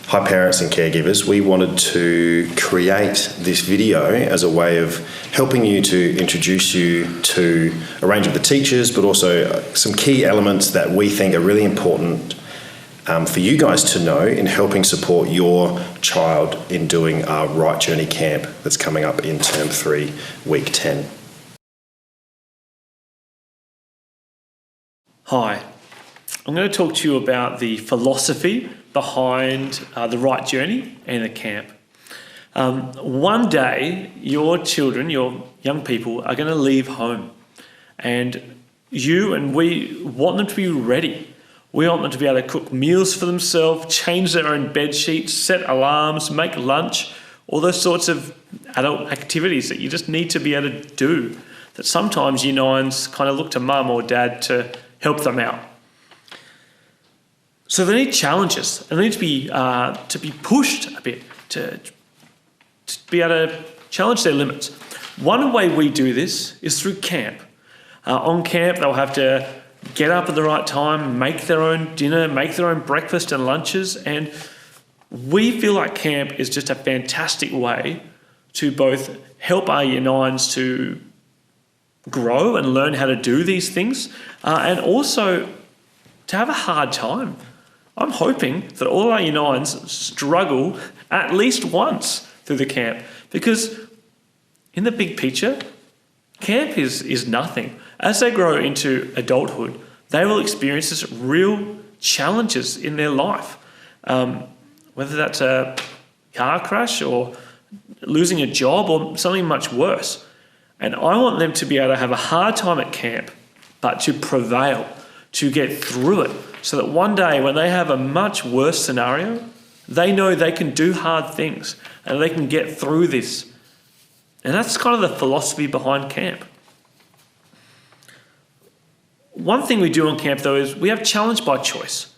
Hi parents and caregivers, we wanted to create this video as a way of helping you to introduce you to a range of the teachers, but also some key elements that we think are really important for you guys to know in helping support your child in doing our Right Journey camp that's coming up in Term 3, Week 10. Hi, I'm going to talk to you about the philosophy behind the Right Journey and the camp. One day, your children, your young people, are going to leave home, and you and we want them to be ready. We want them to be able to cook meals for themselves, change their own bed sheets, set alarms, make lunch, all those sorts of adult activities that you just need to be able to do, that sometimes Year 9s kind of look to mum or dad to help them out. So they need challenges, and they need to be pushed a bit, to be able to challenge their limits. One way we do this is through camp. On camp, they'll have to get up at the right time, make their own dinner, make their own breakfast and lunches, and we feel like camp is just a fantastic way to both help our Year 9s to grow and learn how to do these things, and also to have a hard time. I'm hoping that all our Year 9s struggle at least once through the camp, because in the big picture, camp is nothing. As they grow into adulthood, they will experience this real challenges in their life, whether that's a car crash or losing a job or something much worse. And I want them to be able to have a hard time at camp, but to prevail, to get through it, so that one day when they have a much worse scenario, they know they can do hard things and they can get through this. And that's kind of the philosophy behind camp. One thing we do on camp, though, is we have challenge by choice.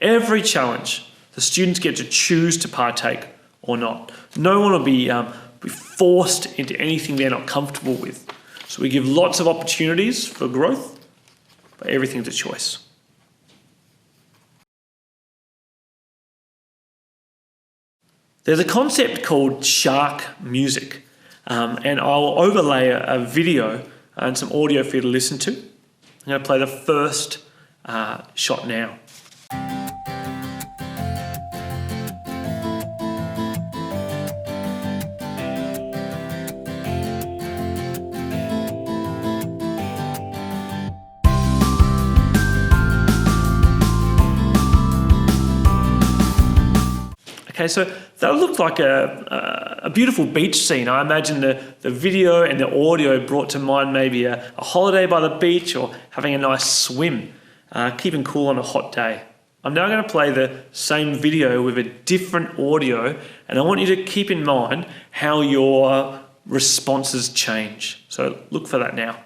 Every challenge, the students get to choose to partake or not. No one will be forced into anything they're not comfortable with. So we give lots of opportunities for growth, but everything's a choice. There's a concept called shark music, and I'll overlay a video and some audio for you to listen to. I'm going to play the first shot now. Okay, so that looked like a beautiful beach scene. I imagine the video and the audio brought to mind maybe a holiday by the beach or having a nice swim, keeping cool on a hot day. I'm now going to play the same video with a different audio, and I want you to keep in mind how your responses change. So look for that now.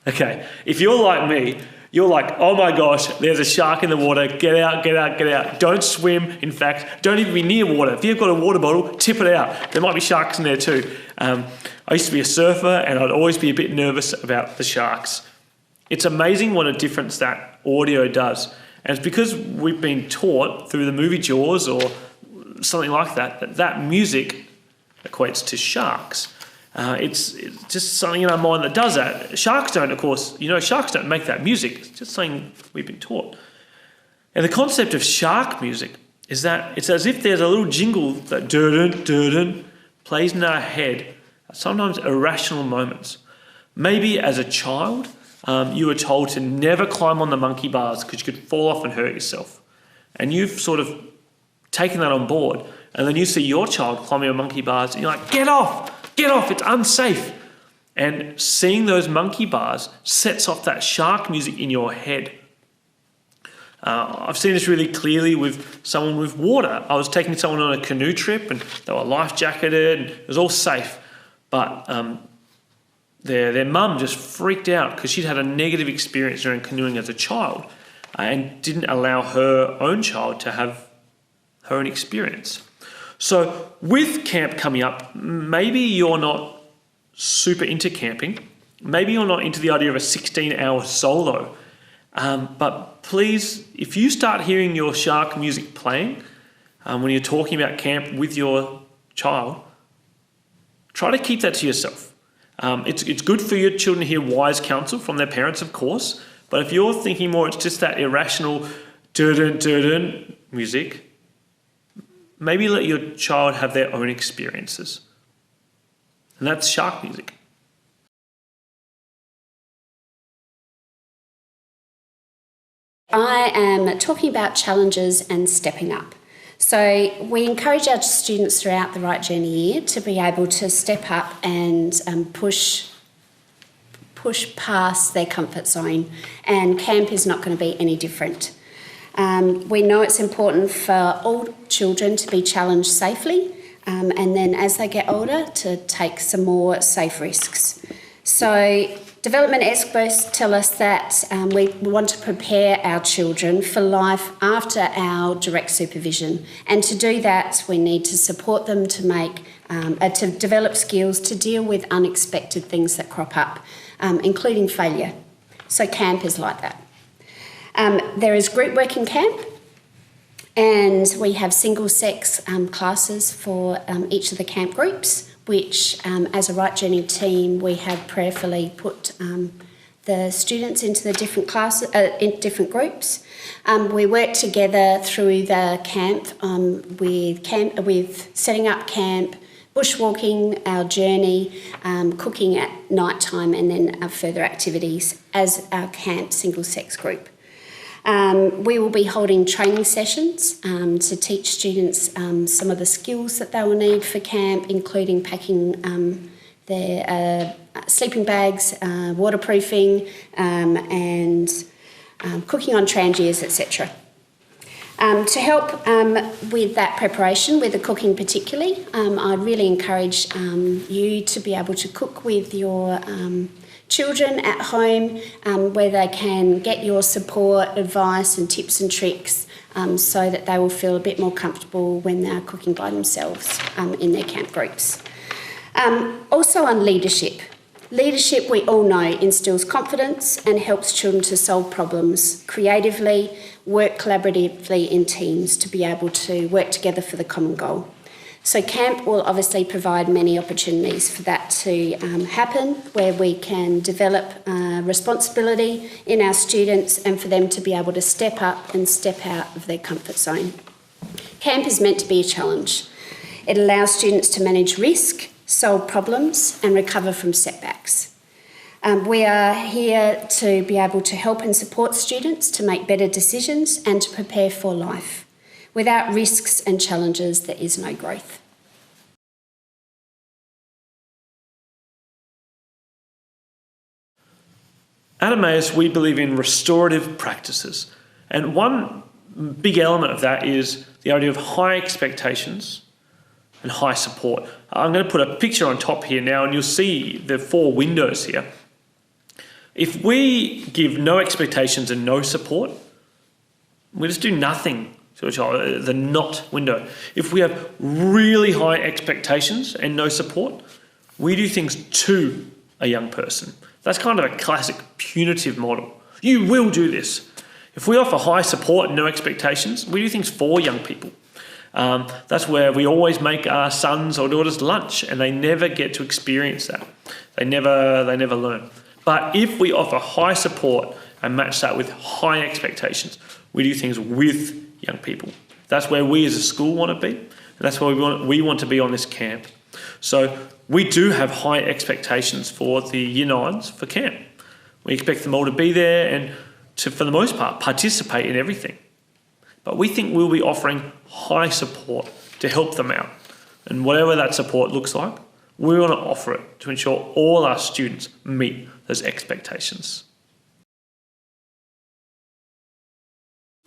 Okay, if you're like me, you're like, oh my gosh, there's a shark in the water, get out, get out, get out. Don't swim, in fact, don't even be near water. If you've got a water bottle, tip it out. There might be sharks in there too. I used to be a surfer, and I'd always be a bit nervous about the sharks. It's amazing what a difference that audio does. And it's because we've been taught through the movie Jaws or something like that music equates to sharks. It's just something in our mind that does that. Sharks don't, of course, sharks don't make that music. It's just something we've been taught. And the concept of shark music is that it's as if there's a little jingle that dun-dun, plays in our head at sometimes irrational moments. Maybe as a child, you were told to never climb on the monkey bars because you could fall off and hurt yourself. And you've sort of taken that on board, and then you see your child climbing on monkey bars and you're like, get off, it's unsafe. And seeing those monkey bars sets off that shark music in your head. I've seen this really clearly with someone with water. I was taking someone on a canoe trip and they were life jacketed and it was all safe. But their mum just freaked out because she'd had a negative experience during canoeing as a child and didn't allow her own child to have her own experience. So with camp coming up, maybe you're not super into camping. Maybe you're not into the idea of a 16-hour solo. But please, if you start hearing your shark music playing when you're talking about camp with your child, try to keep that to yourself. It's good for your children to hear wise counsel from their parents, of course, but if you're thinking more, it's just that irrational dun-dun-dun-dun music, maybe let your child have their own experiences. And that's shark music. I am talking about challenges and stepping up. So we encourage our students throughout the Right Journey year to be able to step up and push past their comfort zone, and camp is not going to be any different. We know it's important for all children to be challenged safely, and then as they get older to take some more safe risks. So development experts tell us that we want to prepare our children for life after our direct supervision, and to do that we need to support them to develop skills to deal with unexpected things that crop up, including failure. So camp is like that. There is group work in camp, and we have single-sex classes for each of the camp groups, which as a Right Journey team we have prayerfully put the students into the different classes, in different groups. We work together through the camp with setting up camp, bushwalking, our journey, cooking at night time, and then further activities as our camp single-sex group. We will be holding training sessions to teach students some of the skills that they will need for camp, including packing their sleeping bags, waterproofing, and cooking on trangiers, etc. To help with that preparation, with the cooking particularly, I'd really encourage you to be able to cook with your children at home, where they can get your support, advice and tips and tricks, so that they will feel a bit more comfortable when they're cooking by themselves in their camp groups. Also on leadership. Leadership, we all know, instills confidence and helps children to solve problems creatively, work collaboratively in teams to be able to work together for the common goal. So camp will obviously provide many opportunities for that to happen, where we can develop responsibility in our students and for them to be able to step up and step out of their comfort zone. Camp is meant to be a challenge. It allows students to manage risk, solve problems and recover from setbacks. We are here to be able to help and support students to make better decisions and to prepare for life. Without risks and challenges, there is no growth. At Emmaus, we believe in restorative practices. And one big element of that is the idea of high expectations and high support. I'm going to put a picture on top here now, and you'll see the 4 windows here. If we give no expectations and no support, we just do nothing to a child, the not window. If we have really high expectations and no support, we do things to a young person. That's kind of a classic punitive model. You will do this. If we offer high support and no expectations, we do things for young people. That's where we always make our sons or daughters lunch, and they never get to experience that. They never learn. But if we offer high support and match that with high expectations, we do things with young people. That's where we as a school want to be, and that's where we want to be on this camp. So we do have high expectations for the Year 9s for camp. We expect them all to be there and to, for the most part, participate in everything. But we think we'll be offering high support to help them out. And whatever that support looks like, we want to offer it to ensure all our students meet those expectations.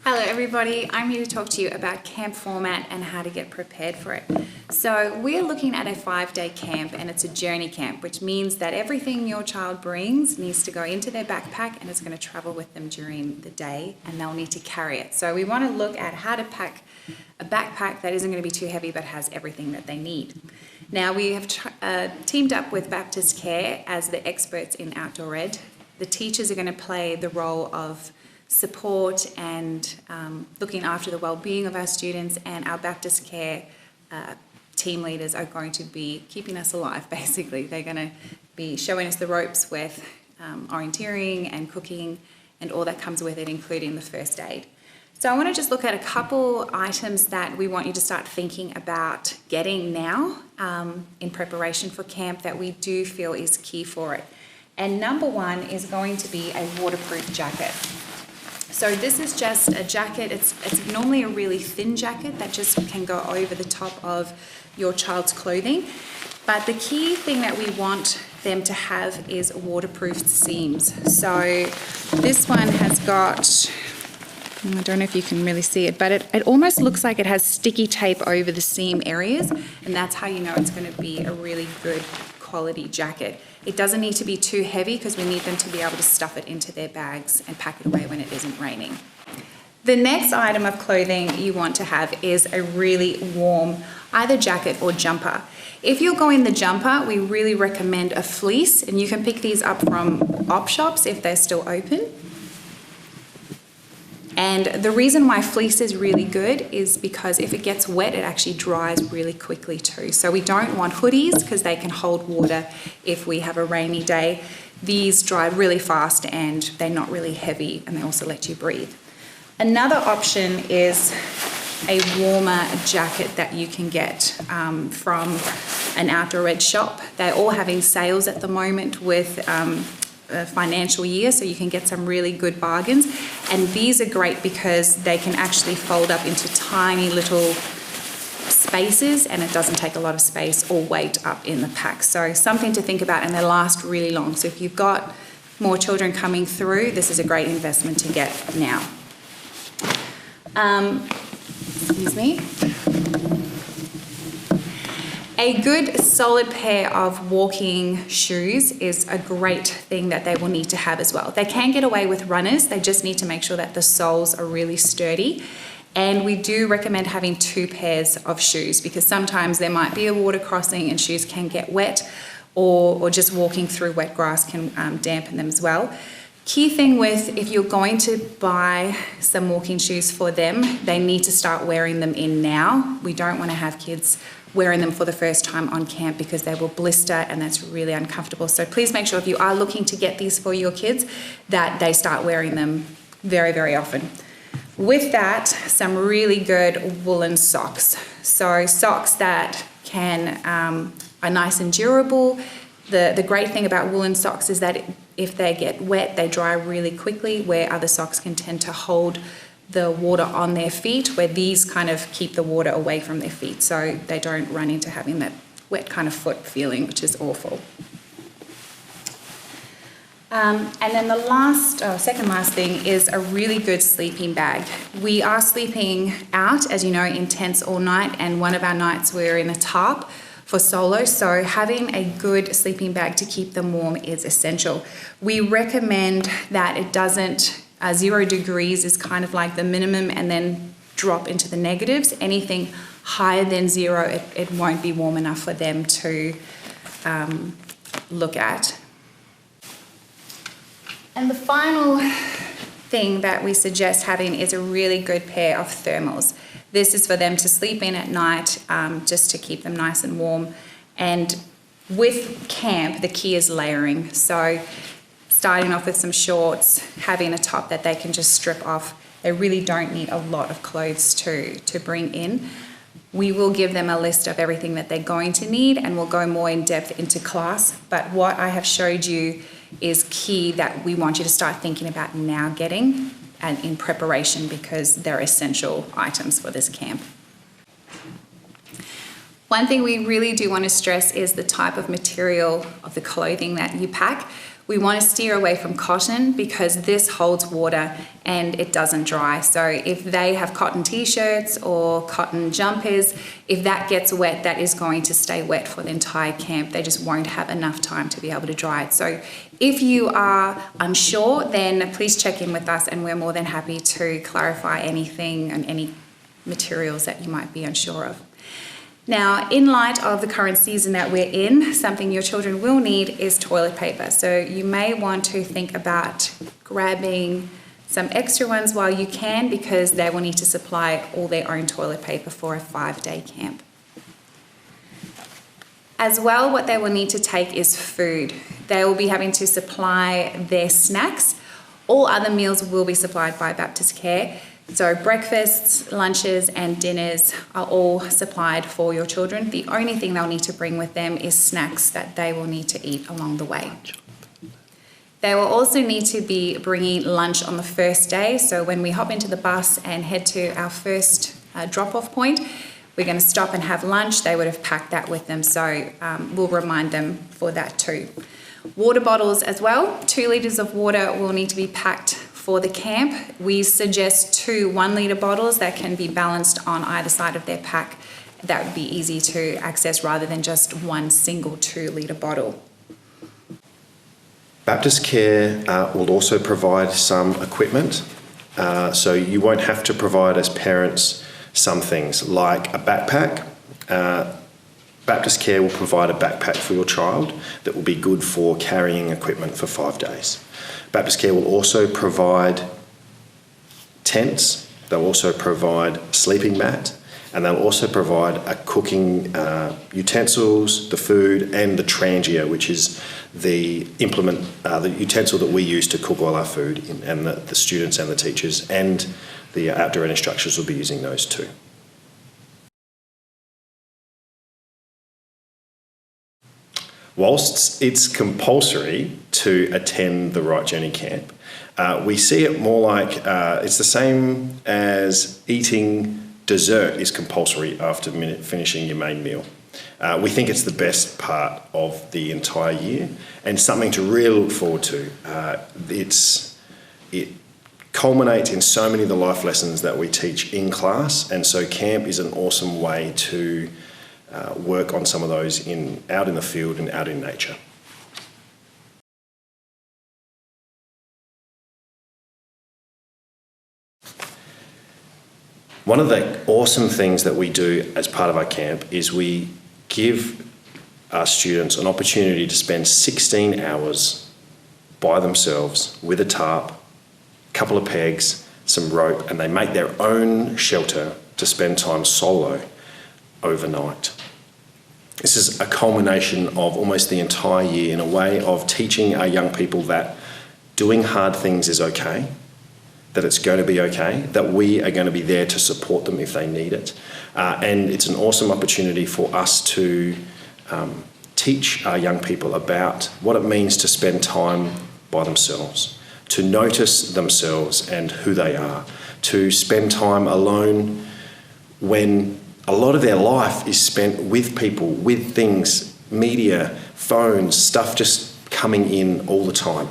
Hello everybody, I'm here to talk to you about camp format and how to get prepared for it. So we're looking at a 5-day camp, and it's a journey camp, which means that everything your child brings needs to go into their backpack and it's going to travel with them during the day, and they'll need to carry it. So we want to look at how to pack a backpack that isn't going to be too heavy but has everything that they need. Now we have teamed up with Baptist Care as the experts in outdoor ed. The teachers are going to play the role of support and looking after the well-being of our students, and our Baptist Care team leaders are going to be keeping us alive, basically. They're going to be showing us the ropes with orienteering and cooking and all that comes with it, including the first aid. So I want to just look at a couple items that we want you to start thinking about getting now in preparation for camp that we do feel is key for it. And number one is going to be a waterproof jacket. So this is just a jacket. It's normally a really thin jacket that just can go over the top of your child's clothing. But the key thing that we want them to have is waterproof seams. So this one has got, I don't know if you can really see it, but it almost looks like it has sticky tape over the seam areas, and that's how you know it's going to be a really good quality jacket. It doesn't need to be too heavy because we need them to be able to stuff it into their bags and pack it away when it isn't raining. The next item of clothing you want to have is a really warm either jacket or jumper. If you're going the jumper, we really recommend a fleece, and you can pick these up from op shops if they're still open. And the reason why fleece is really good is because if it gets wet, it actually dries really quickly too. So we don't want hoodies because they can hold water if we have a rainy day. These dry really fast and they're not really heavy, and they also let you breathe. Another option is a warmer jacket that you can get from an outdoor ed shop. They're all having sales at the moment with financial year, so you can get some really good bargains, and these are great because they can actually fold up into tiny little spaces, and it doesn't take a lot of space or weight up in the pack. So something to think about, and they last really long. So if you've got more children coming through, this is a great investment to get now. Excuse me. A good solid pair of walking shoes is a great thing that they will need to have as well. They can get away with runners, they just need to make sure that the soles are really sturdy. And we do recommend having 2 pairs of shoes because sometimes there might be a water crossing and shoes can get wet, or just walking through wet grass can dampen them as well. Key thing with, if you're going to buy some walking shoes for them, they need to start wearing them in now. We don't want to have kids wearing them for the first time on camp because they will blister, and that's really uncomfortable. So please make sure if you are looking to get these for your kids that they start wearing them very, very often. With that, some really good woolen socks. So socks that are nice and durable. The great thing about woolen socks is that if they get wet, they dry really quickly, where other socks can tend to hold the water on their feet, where these kind of keep the water away from their feet so they don't run into having that wet kind of foot feeling, which is awful. And then the second last thing is a really good sleeping bag. We are sleeping out, as you know, in tents all night, and one of our nights we're in a tarp for solo, so having a good sleeping bag to keep them warm is essential. We recommend that it doesn't 0 degrees is kind of like the minimum, and then drop into the negatives. Anything higher than 0, it won't be warm enough for them to look at. And the final thing that we suggest having is a really good pair of thermals. This is for them to sleep in at night, just to keep them nice and warm. And with camp, the key is layering. So starting off with some shorts, having a top that they can just strip off. They really don't need a lot of clothes to bring in. We will give them a list of everything that they're going to need, and we'll go more in depth into class. But what I have showed you is key that we want you to start thinking about now getting and in preparation, because they're essential items for this camp. One thing we really do want to stress is the type of material of the clothing that you pack. We want to steer away from cotton because this holds water and it doesn't dry. So if they have cotton t-shirts or cotton jumpers, if that gets wet, that is going to stay wet for the entire camp. They just won't have enough time to be able to dry it. So if you are unsure, then please check in with us and we're more than happy to clarify anything and any materials that you might be unsure of. Now, in light of the current season that we're in, something your children will need is toilet paper. So you may want to think about grabbing some extra ones while you can, because they will need to supply all their own toilet paper for a 5-day camp. As well, what they will need to take is food. They will be having to supply their snacks. All other meals will be supplied by Baptist Care. So breakfasts, lunches and dinners are all supplied for your children. The only thing they'll need to bring with them is snacks that they will need to eat along the way. They will also need to be bringing lunch on the first day. So when we hop into the bus and head to our first drop-off point, we're going to stop and have lunch. They would have packed that with them, so we'll remind them for that too. Water bottles as well. 2 litres of water will need to be packed for the camp. We suggest 2 1-litre bottles that can be balanced on either side of their pack. That would be easy to access rather than just one single 2-litre bottle. Baptist Care will also provide some equipment, so you won't have to provide as parents some things like a backpack. Baptist Care will provide a backpack for your child that will be good for carrying equipment for 5 days. Baptist Care will also provide tents, they'll also provide a sleeping mat, and they'll also provide a cooking utensils, the food, and the trangia, which is the implement, the utensil that we use to cook all our food in, and the students and the teachers and the outdoor instructors will be using those too. Whilst it's compulsory to attend the Right Journey Camp, we see it more like it's the same as eating dessert is compulsory after finishing your main meal. We think it's the best part of the entire year and something to really look forward to. It culminates in so many of the life lessons that we teach in class, and so camp is an awesome way to work on some of those out in the field and out in nature. One of the awesome things that we do as part of our camp is we give our students an opportunity to spend 16 hours by themselves with a tarp, a couple of pegs, some rope, and they make their own shelter to spend time solo overnight. This is a culmination of almost the entire year in a way of teaching our young people that doing hard things is okay, that it's going to be okay, that we are going to be there to support them if they need it. And it's an awesome opportunity for us to teach our young people about what it means to spend time by themselves, to notice themselves and who they are, to spend time alone when a lot of their life is spent with people, with things, media, phones, stuff just coming in all the time.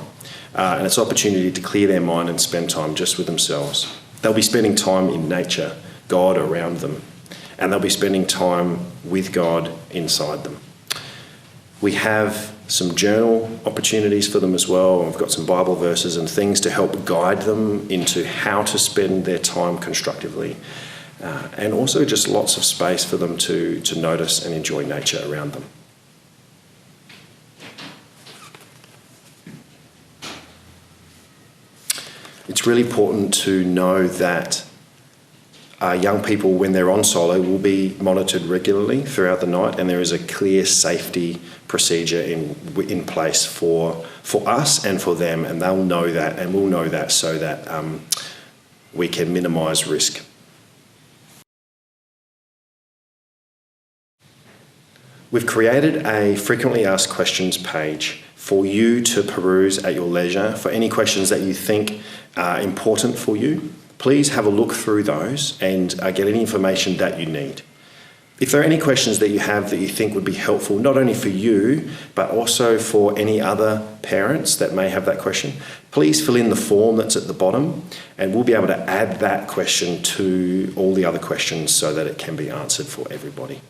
And it's an opportunity to clear their mind and spend time just with themselves. They'll be spending time in nature, God around them, and they'll be spending time with God inside them. We have some journal opportunities for them as well, and we've got some Bible verses and things to help guide them into how to spend their time constructively. And also just lots of space for them to notice and enjoy nature around them. It's really important to know that young people, when they're on solo, will be monitored regularly throughout the night, and there is a clear safety procedure in place for us and for them, and they'll know that, and we'll know that, so that we can minimise risk. We've created a frequently asked questions page for you to peruse at your leisure. For any questions that you think are important for you, please have a look through those and get any information that you need. If there are any questions that you have that you think would be helpful, not only for you, but also for any other parents that may have that question, please fill in the form that's at the bottom, and we'll be able to add that question to all the other questions so that it can be answered for everybody.